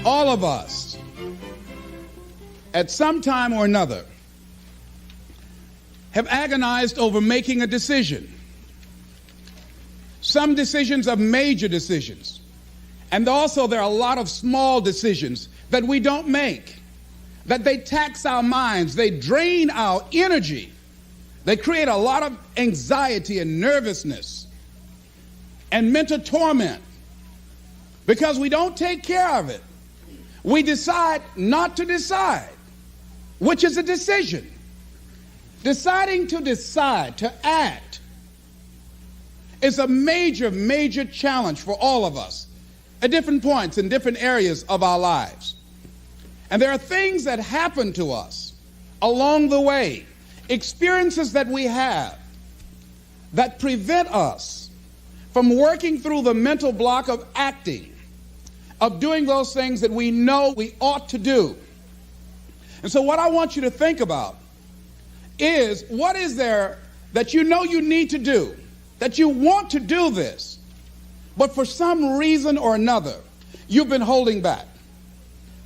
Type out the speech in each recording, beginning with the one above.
All of us, at some time or another, have agonized over making a decision. Some decisions are major decisions. And also there are a lot of small decisions that we don't make, that they tax our minds, they drain our energy, they create a lot of anxiety and nervousness and mental torment because we don't take care of it. We decide not to decide, which is a decision. Deciding to decide, to act, is a major, major challenge for all of us at different points in different areas of our lives. And there are things that happen to us along the way, experiences that we have that prevent us from working through the mental block of acting, of doing those things that we know we ought to do. And so what I want you to think about is, what is there that you know you need to do, that you want to do this, but for some reason or another, you've been holding back.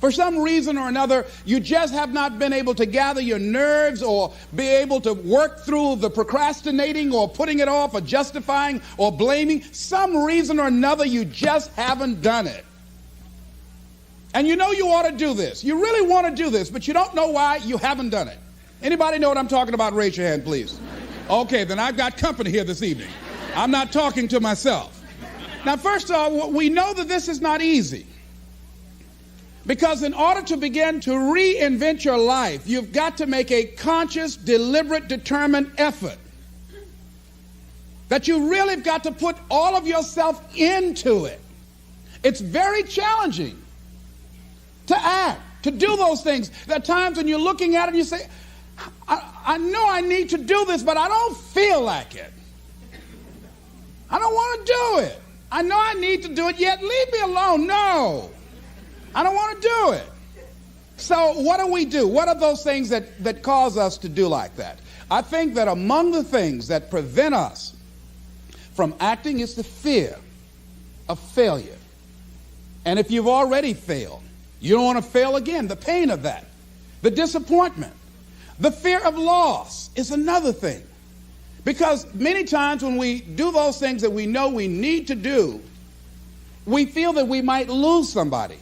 For some reason or another, you just have not been able to gather your nerves or be able to work through the procrastinating or putting it off or justifying or blaming. Some reason or another, you just haven't done it. And you know you ought to do this. You really want to do this, but you don't know why you haven't done it. Anybody know what I'm talking about? Raise your hand, please. Okay, then I've got company here this evening. I'm not talking to myself. Now, first of all, we know that this is not easy. Because in order to begin to reinvent your life, you've got to make a conscious, deliberate, determined effort. That you really have got to put all of yourself into it. It's very challenging to act, to do those things. There are times when you're looking at it and you say, I know I need to do this, but I don't feel like it. I don't want to do it. I know I need to do it, yet leave me alone. No, I don't want to do it. So what do? What are those things that cause us to do like that? I think that among the things that prevent us from acting is the fear of failure. And if you've already failed, you don't want to fail again. The pain of that, the disappointment, the fear of loss is another thing. Because many times when we do those things that we know we need to do, we feel that we might lose somebody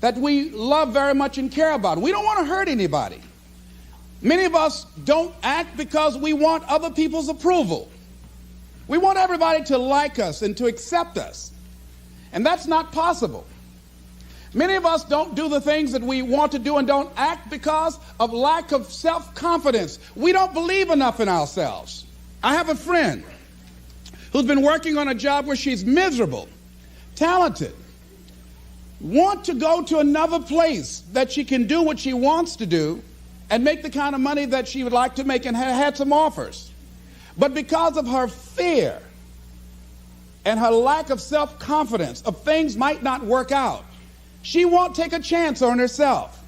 that we love very much and care about. We don't want to hurt anybody. Many of us don't act because we want other people's approval. We want everybody to like us and to accept us. And that's not possible. Many of us don't do the things that we want to do and don't act because of lack of self-confidence. We don't believe enough in ourselves. I have a friend who's been working on a job where she's miserable, talented, want to go to another place that she can do what she wants to do and make the kind of money that she would like to make, and had some offers. But because of her fear and her lack of self-confidence of things might not work out, she won't take a chance on herself.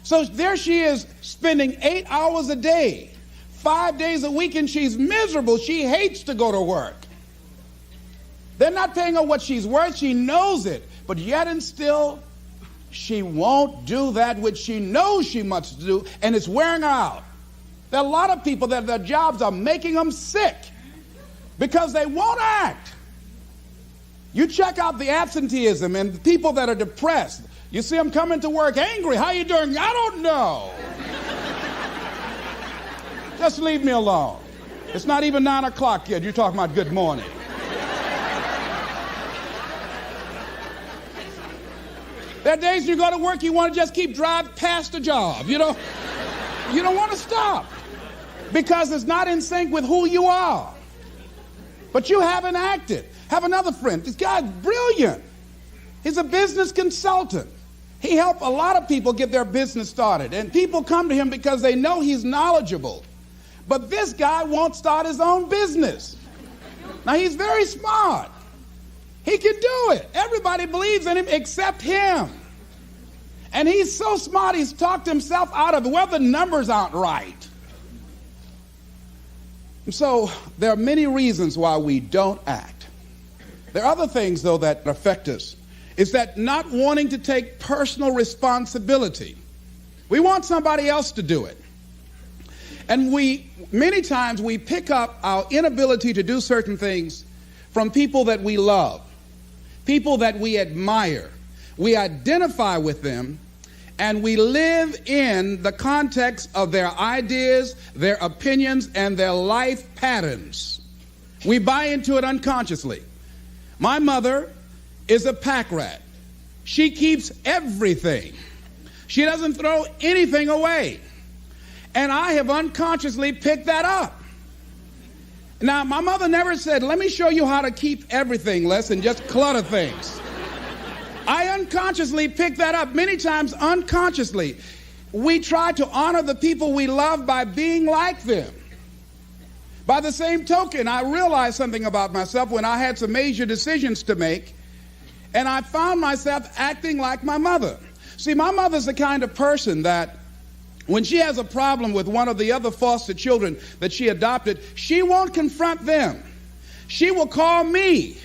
So there she is, spending 8 hours a day, 5 days a week, and she's miserable. She hates to go to work. They're not paying her what she's worth. She knows it. But yet and still, she won't do that which she knows she must do, and it's wearing her out. There are a lot of people that their jobs are making them sick because they won't act. You check out the absenteeism and the people that are depressed. You see them coming to work angry. How you doing? I don't know. Just leave me alone. It's not even 9 o'clock yet. You're talking about good morning. There are days you go to work, you want to just keep driving past the job. You don't want to stop because it's not in sync with who you are. But you haven't acted. Have another friend. This guy's brilliant. He's a business consultant. He helped a lot of people get their business started. And people come to him because they know he's knowledgeable. But this guy won't start his own business. Now, he's very smart. He can do it. Everybody believes in him except him. And he's so smart, he's talked himself out of it. Well, the numbers aren't right. And so there are many reasons why we don't act. There are other things, though, that affect us is that not wanting to take personal responsibility. We want somebody else to do it. And many times we pick up our inability to do certain things from people that we love, people that we admire. We identify with them, and we live in the context of their ideas, their opinions, and their life patterns. We buy into it unconsciously. My mother is a pack rat. She keeps everything. She doesn't throw anything away. And I have unconsciously picked that up. Now, my mother never said, let me show you how to keep everything, Les, and just clutter things. I unconsciously picked that up, many times unconsciously. We try to honor the people we love by being like them. By the same token, I realized something about myself when I had some major decisions to make, and I found myself acting like my mother. See, my mother's the kind of person that when she has a problem with one of the other foster children that she adopted, she won't confront them. She will call me.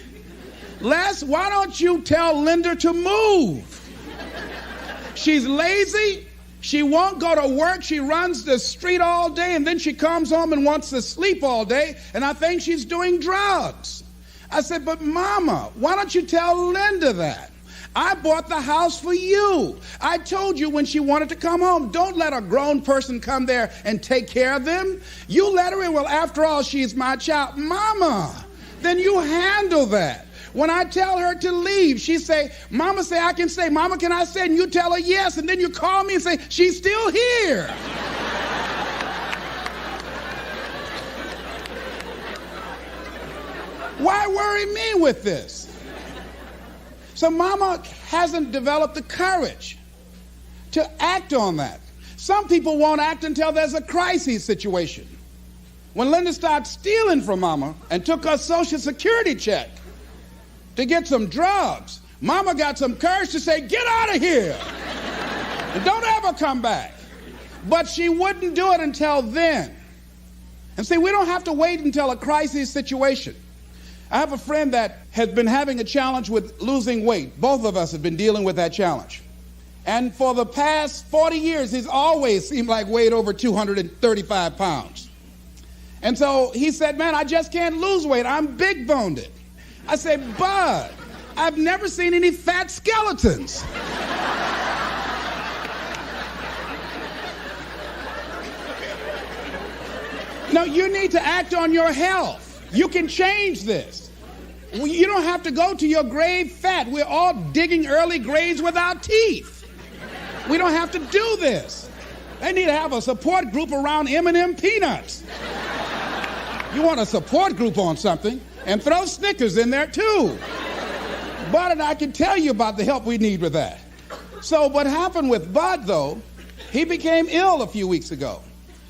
Les, why don't you tell Linda to move? She's lazy. She won't go to work. She runs the street all day, and then she comes home and wants to sleep all day, and I think she's doing drugs. I said, but Mama, why don't you tell Linda that? I bought the house for you. I told you when she wanted to come home, don't let a grown person come there and take care of them. You let her in. Well, after all, she's my child. Mama, then you handle that. When I tell her to leave, she say, Mama say I can stay. Mama, can I stay? And you tell her yes, and then you call me and say, she's still here. Why worry me with this? So Mama hasn't developed the courage to act on that. Some people won't act until there's a crisis situation. When Linda started stealing from Mama and took her Social Security check to get some drugs, Mama got some courage to say, get out of here and don't ever come back. But she wouldn't do it until then. And see, we don't have to wait until a crisis situation. I have a friend that has been having a challenge with losing weight. Both of us have been dealing with that challenge. And for the past 40 years, he's always seemed like weighed over 235 pounds. And so he said, man, I just can't lose weight. I'm big-boned. I said, Bud, I've never seen any fat skeletons. No, you need to act on your health. You can change this. You don't have to go to your grave fat. We're all digging early graves with our teeth. We don't have to do this. They need to have a support group around M&M peanuts. You want a support group on something, and throw Snickers in there too. Bud and I can tell you about the help we need with that. So what happened with Bud, though, he became ill a few weeks ago.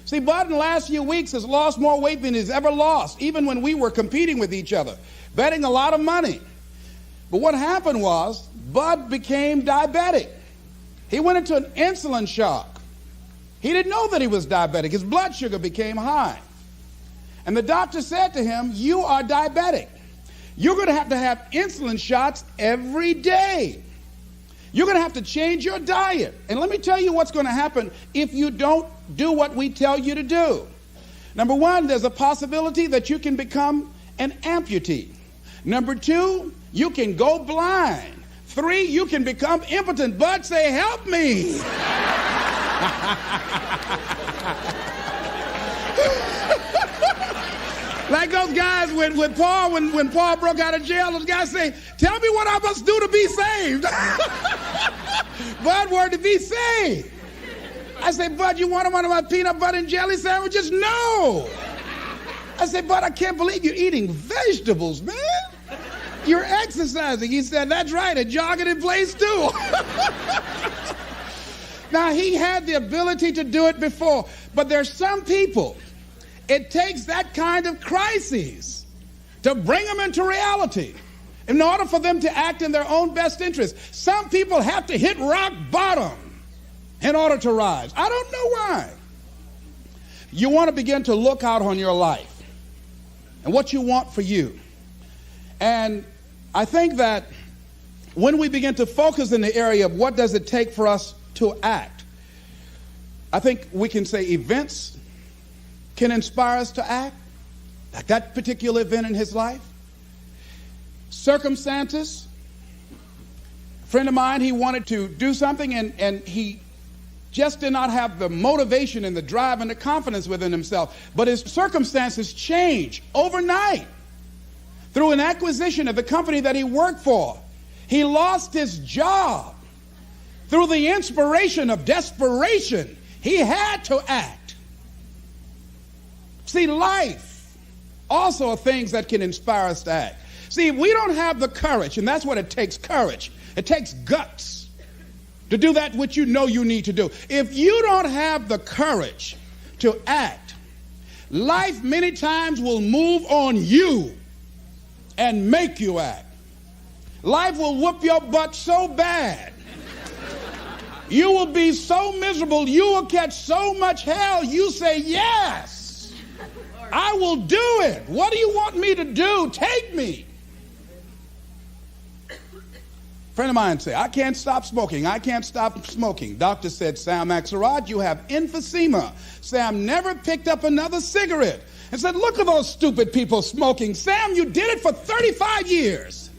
See, Bud in the last few weeks has lost more weight than he's ever lost, even when we were competing with each other, betting a lot of money. But what happened was, Bud became diabetic. He went into an insulin shock. He didn't know that he was diabetic. His blood sugar became high. And the doctor said to him, you are diabetic. You're going to have insulin shots every day. You're going to have to change your diet. And let me tell you what's going to happen if you don't do what we tell you to do. Number one, there's a possibility that you can become an amputee. Number two, you can go blind. 3, you can become impotent. Bud, say, help me. Like those guys with Paul, when Paul broke out of jail, those guys say, tell me what I must do to be saved. Bud wanted to be saved. I say, Bud, you want one of my peanut butter and jelly sandwiches? No. I say, Bud, I can't believe you're eating vegetables, man. You're exercising. He said, that's right, and jogging in place too. Now, he had the ability to do it before, but there's some people, it takes that kind of crisis to bring them into reality in order for them to act in their own best interest. Some people have to hit rock bottom in order to rise. I don't know why. You want to begin to look out on your life and what you want for you. And I think that when we begin to focus in the area of what does it take for us to act, I think we can say events can inspire us to act, like that particular event in his life. Circumstances. A friend of mine, he wanted to do something and he just did not have the motivation and the drive and the confidence within himself. But his circumstances changed overnight through an acquisition of the company that he worked for. He lost his job through the inspiration of desperation. He had to act. See, life also are things that can inspire us to act. See, if we don't have the courage, and that's what it takes, courage. It takes guts to do that which you know you need to do. If you don't have the courage to act, life many times will move on you and make you act. Life will whoop your butt so bad. You will be so miserable. You will catch so much hell. You say, yes, I will do it. What do you want me to do? Take me. A friend of mine said, I can't stop smoking. I can't stop smoking. Doctor said, Sam Axelrod, you have emphysema. Sam never picked up another cigarette and said, look at those stupid people smoking. Sam, you did it for 35 years.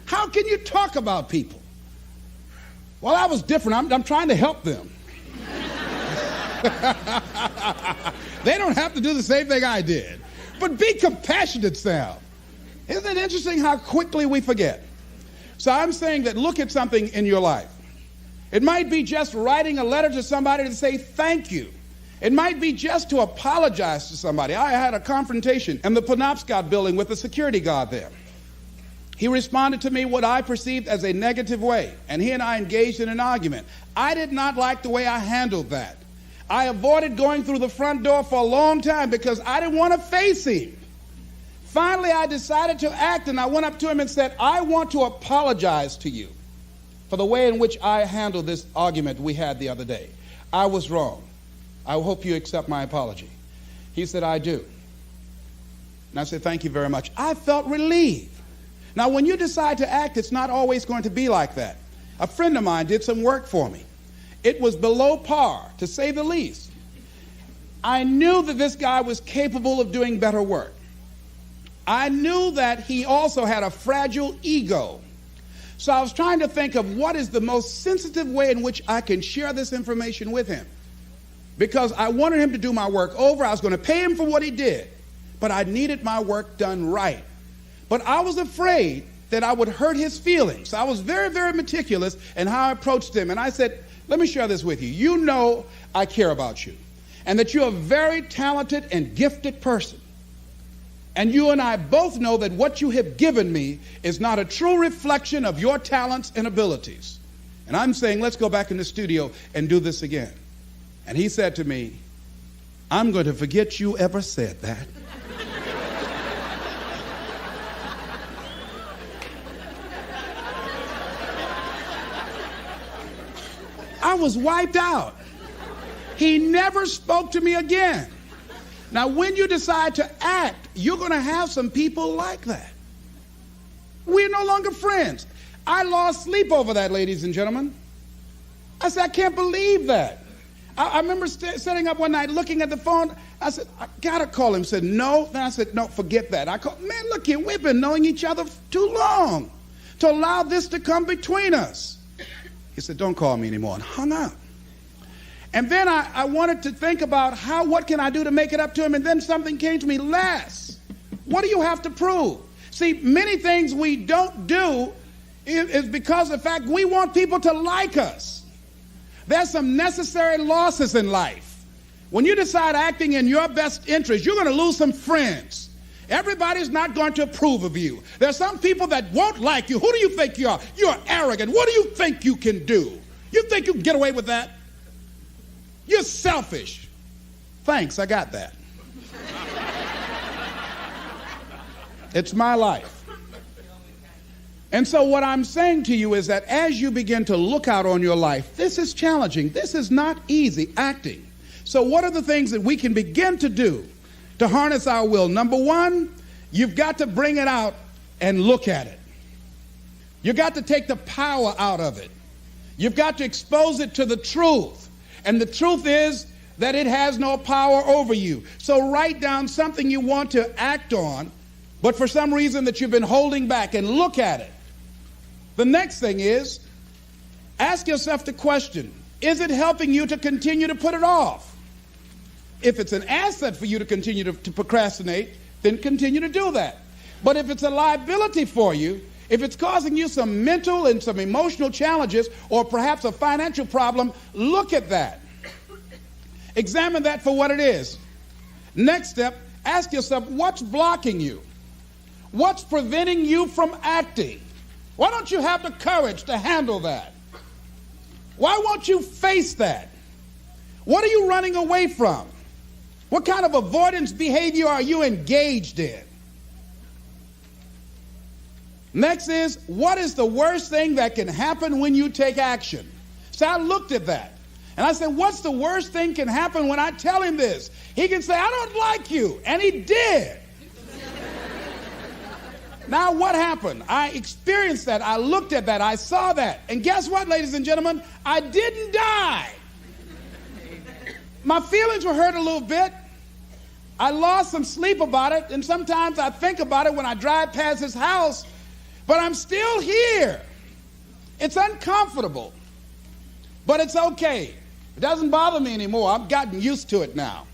How can you talk about people? Well, I was different. I'm trying to help them. They don't have to do the same thing I did. But be compassionate, Sam. Isn't it interesting how quickly we forget? So I'm saying that look at something in your life. It might be just writing a letter to somebody to say thank you. It might be just to apologize to somebody. I had a confrontation in the Penobscot building with the security guard there. He responded to me what I perceived as a negative way, and he and I engaged in an argument. I did not like the way I handled that. I avoided going through the front door for a long time because I didn't want to face him. Finally, I decided to act, and I went up to him and said, I want to apologize to you for the way in which I handled this argument we had the other day. I was wrong. I hope you accept my apology. He said, I do. And I said, thank you very much. I felt relieved. Now, when you decide to act, it's not always going to be like that. A friend of mine did some work for me. It was below par, to say the least. I knew that this guy was capable of doing better work. I knew that he also had a fragile ego. So I was trying to think of what is the most sensitive way in which I can share this information with him. Because I wanted him to do my work over. I was going to pay him for what he did. But I needed my work done right. But I was afraid that I would hurt his feelings. I was very, very meticulous in how I approached him. And I said, let me share this with you. You know I care about you. And that you're a very talented and gifted person. And you and I both know that what you have given me is not a true reflection of your talents and abilities. And I'm saying, let's go back in the studio and do this again. And he said to me, I'm going to forget you ever said that. I was wiped out. He never spoke to me again. Now, when you decide to act, you're going to have some people like that. We're no longer friends. I lost sleep over that, ladies and gentlemen. I said, I can't believe that. I remember sitting up one night looking at the phone. I said, I got to call him. He said, no. Then I said, no, forget that. I called, man, look here, we've been knowing each other too long to allow this to come between us. He said, don't call me anymore, and hung up. And then I wanted to think about what can I do to make it up to him? And then something came to me, Les, what do you have to prove? See, many things we don't do is because of the fact we want people to like us. There's some necessary losses in life. When you decide acting in your best interest, you're going to lose some friends. Everybody's not going to approve of you. There's some people that won't like you. Who do you think you are? You're arrogant. What do you think you can do? You think you can get away with that? You're selfish. Thanks, I got that. It's my life. And so what I'm saying to you is that as you begin to look out on your life, this is challenging. This is not easy acting. So what are the things that we can begin to do to harness our will? Number one, you've got to bring it out and look at it. You got to take the power out of it. You've got to expose it to the truth. And the truth is that it has no power over you. So write down something you want to act on, but for some reason that you've been holding back, and look at it. The next thing is, ask yourself the question, is it helping you to continue to put it off? If it's an asset for you to continue to procrastinate, then continue to do that. But if it's a liability for you, if it's causing you some mental and some emotional challenges, or perhaps a financial problem, look at that. Examine that for what it is. Next step, ask yourself, what's blocking you? What's preventing you from acting? Why don't you have the courage to handle that? Why won't you face that? What are you running away from? What kind of avoidance behavior are you engaged in? Next is, what is the worst thing that can happen when you take action? So I looked at that. And I said, what's the worst thing can happen when I tell him this? He can say, I don't like you. And he did. Now what happened? I experienced that. I looked at that. I saw that. And guess what, ladies and gentlemen? I didn't die. My feelings were hurt a little bit. I lost some sleep about it. And sometimes I think about it when I drive past his house. But I'm still here. It's uncomfortable. But it's okay. It doesn't bother me anymore. I've gotten used to it now.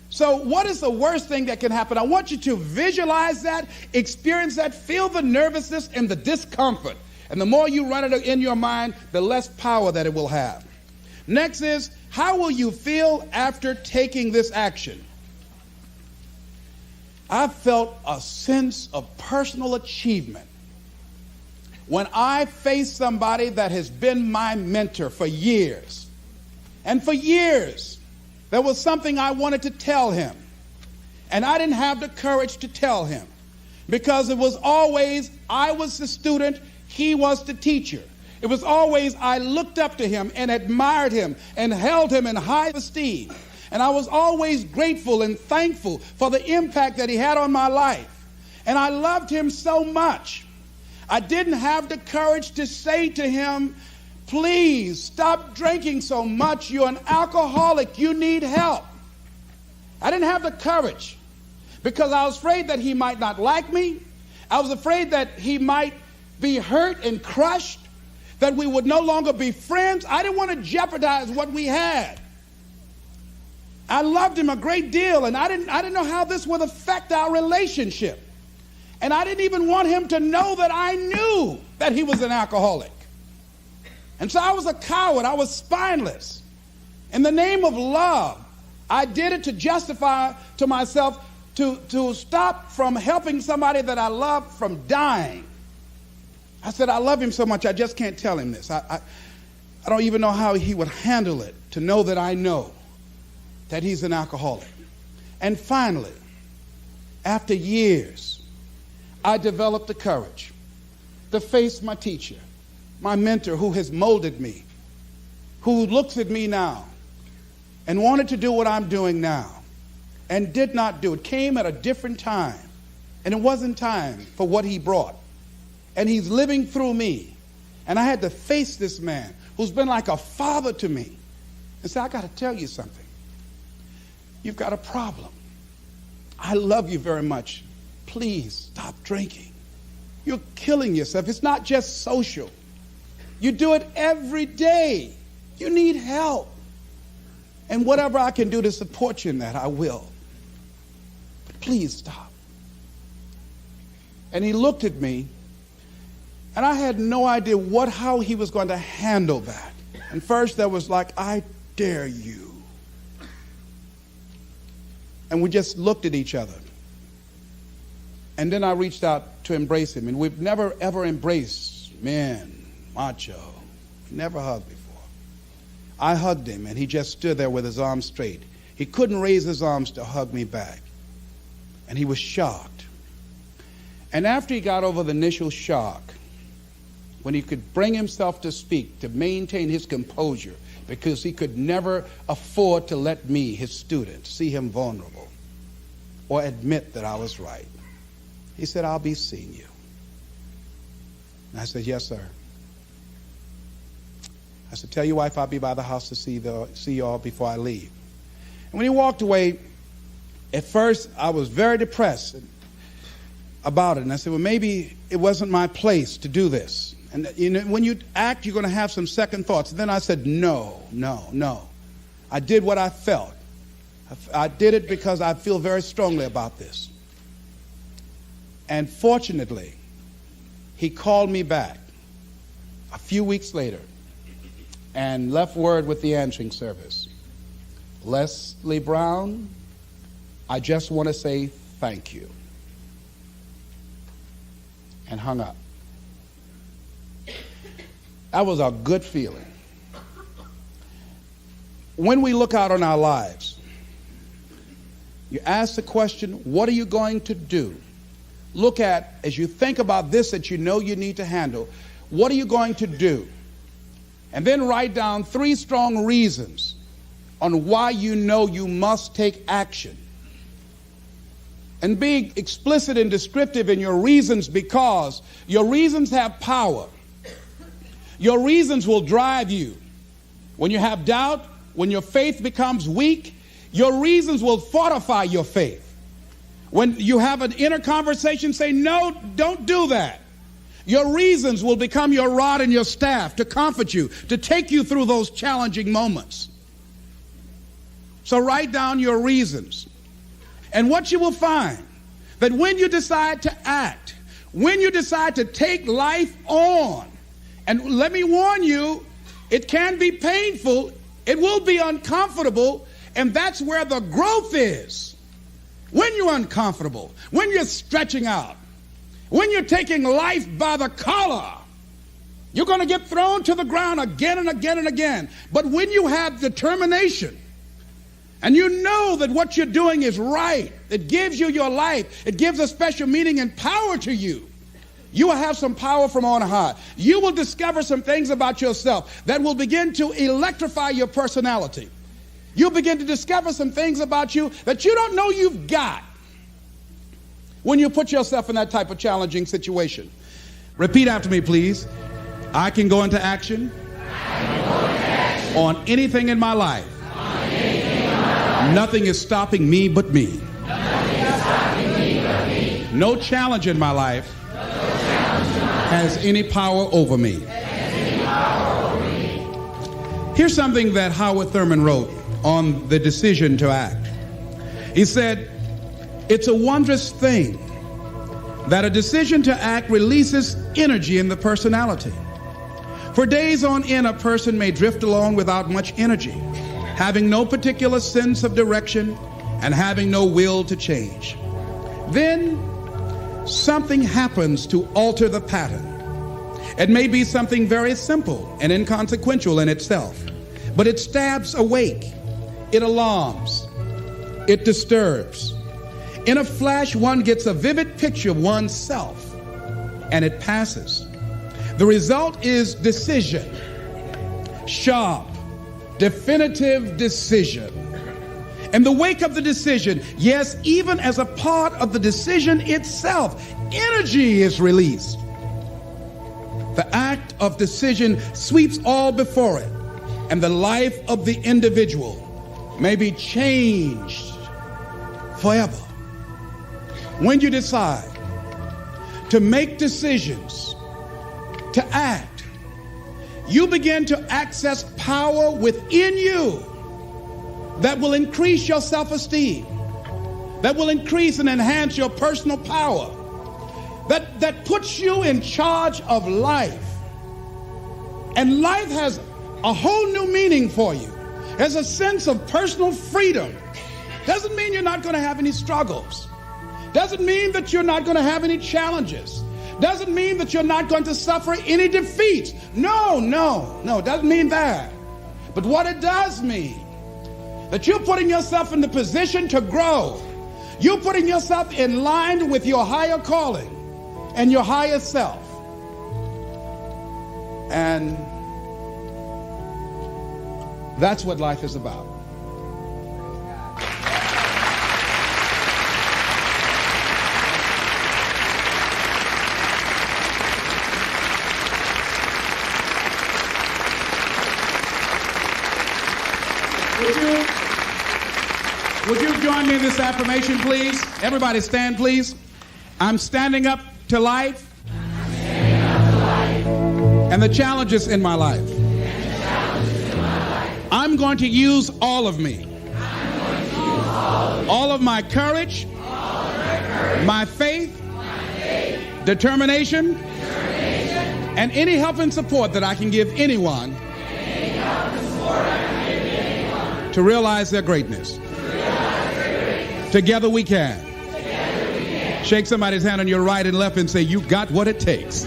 So what is the worst thing that can happen? I want you to visualize that, experience that, feel the nervousness and the discomfort. And the more you run it in your mind, the less power that it will have. Next is, how will you feel after taking this action? I felt a sense of personal achievement when I faced somebody that has been my mentor for years. And for years, there was something I wanted to tell him. And I didn't have the courage to tell him. Because it was always, I was the student, he was the teacher. It was always, I looked up to him and admired him and held him in high esteem. And I was always grateful and thankful for the impact that he had on my life. And I loved him so much. I didn't have the courage to say to him, please stop drinking so much. You're an alcoholic. You need help. I didn't have the courage because I was afraid that he might not like me. I was afraid that he might be hurt and crushed, that we would no longer be friends. I didn't want to jeopardize what we had. I loved him a great deal, and I didn't know how this would affect our relationship. And I didn't even want him to know that I knew that he was an alcoholic. And so I was a coward. I was spineless. In the name of love, I did it to justify to myself to stop from helping somebody that I love from dying. I said, I love him so much, I just can't tell him this. I don't even know how he would handle it, to know that I know that he's an alcoholic. And finally, after years, I developed the courage to face my teacher, my mentor who has molded me, who looks at me now and wanted to do what I'm doing now and did not do it. Came at a different time, and it wasn't time for what he brought. And he's living through me. And I had to face this man who's been like a father to me and say, I got to tell you something. You've got a problem. I love you very much. Please stop drinking. You're killing yourself. It's not just social. You do it every day. You need help. And whatever I can do to support you in that, I will. But please stop. And he looked at me, and I had no idea how he was going to handle that. And first there was like, I dare you. And we just looked at each other. And then I reached out to embrace him. And we've never, ever embraced men, macho. Never hugged before. I hugged him, and he just stood there with his arms straight. He couldn't raise his arms to hug me back. And he was shocked. And after he got over the initial shock, when he could bring himself to speak, to maintain his composure, because he could never afford to let me, his student, see him vulnerable or admit that I was right. He said, I'll be seeing you. And I said, yes, sir. I said, tell your wife I'll be by the house to see you all before I leave. And when he walked away, at first I was very depressed about it. And I said, well, maybe it wasn't my place to do this. And when you act, you're going to have some second thoughts. And then I said, no. I did what I felt. I did it because I feel very strongly about this. And fortunately, he called me back a few weeks later and left word with the answering service. Leslie Brown, I just want to say thank you. And hung up. That was a good feeling. When we look out on our lives, you ask the question, what are you going to do? Look at, as you think about this that you know you need to handle, what are you going to do? And then write down 3 strong reasons on why you know you must take action. And be explicit and descriptive in your reasons, because your reasons have power. Your reasons will drive you. When you have doubt, when your faith becomes weak, your reasons will fortify your faith. When you have an inner conversation, say, no, don't do that. Your reasons will become your rod and your staff to comfort you, to take you through those challenging moments. So write down your reasons. And what you will find, that when you decide to act, when you decide to take life on, and let me warn you, it can be painful, it will be uncomfortable, and that's where the growth is. When you're uncomfortable, when you're stretching out, when you're taking life by the collar, you're going to get thrown to the ground again and again and again. But when you have determination, and you know that what you're doing is right, it gives you your life, it gives a special meaning and power to you, you will have some power from on high. You will discover some things about yourself that will begin to electrify your personality. You'll begin to discover some things about you that you don't know you've got when you put yourself in that type of challenging situation. Repeat after me, please. I can go into action on anything in my life. Nothing is stopping me but me. No challenge in my life has any power over me. Here's something that Howard Thurman wrote on the decision to act. He said, it's a wondrous thing that a decision to act releases energy in the personality. For days on end, a person may drift along without much energy, having no particular sense of direction and having no will to change. Then something happens to alter the pattern. It may be something very simple and inconsequential in itself, but it stabs awake, it alarms, it disturbs. In a flash, one gets a vivid picture of oneself, and it passes. The result is decision, sharp, definitive decision. In the wake of the decision, yes, even as a part of the decision itself, energy is released. The act of decision sweeps all before it, and the life of the individual may be changed forever. When you decide to make decisions, to act, you begin to access power within you that will increase your self-esteem, that will increase and enhance your personal power, that puts you in charge of life. And life has a whole new meaning for you. There's a sense of personal freedom. Doesn't mean you're not going to have any struggles. Doesn't mean that you're not going to have any challenges. Doesn't mean that you're not going to suffer any defeats. No, doesn't mean that. But what it does mean, that you're putting yourself in the position to grow. You're putting yourself in line with your higher calling and your higher self. And that's what life is about. Would you join me in this affirmation, please? Everybody stand, please. I'm standing up to life. And the challenges in my life. I'm going to use all of me. All of my courage, my faith, determination, and any help and support that I can give anyone to realize their greatness. Together we can. Shake somebody's hand on your right and left and say, you got what it takes.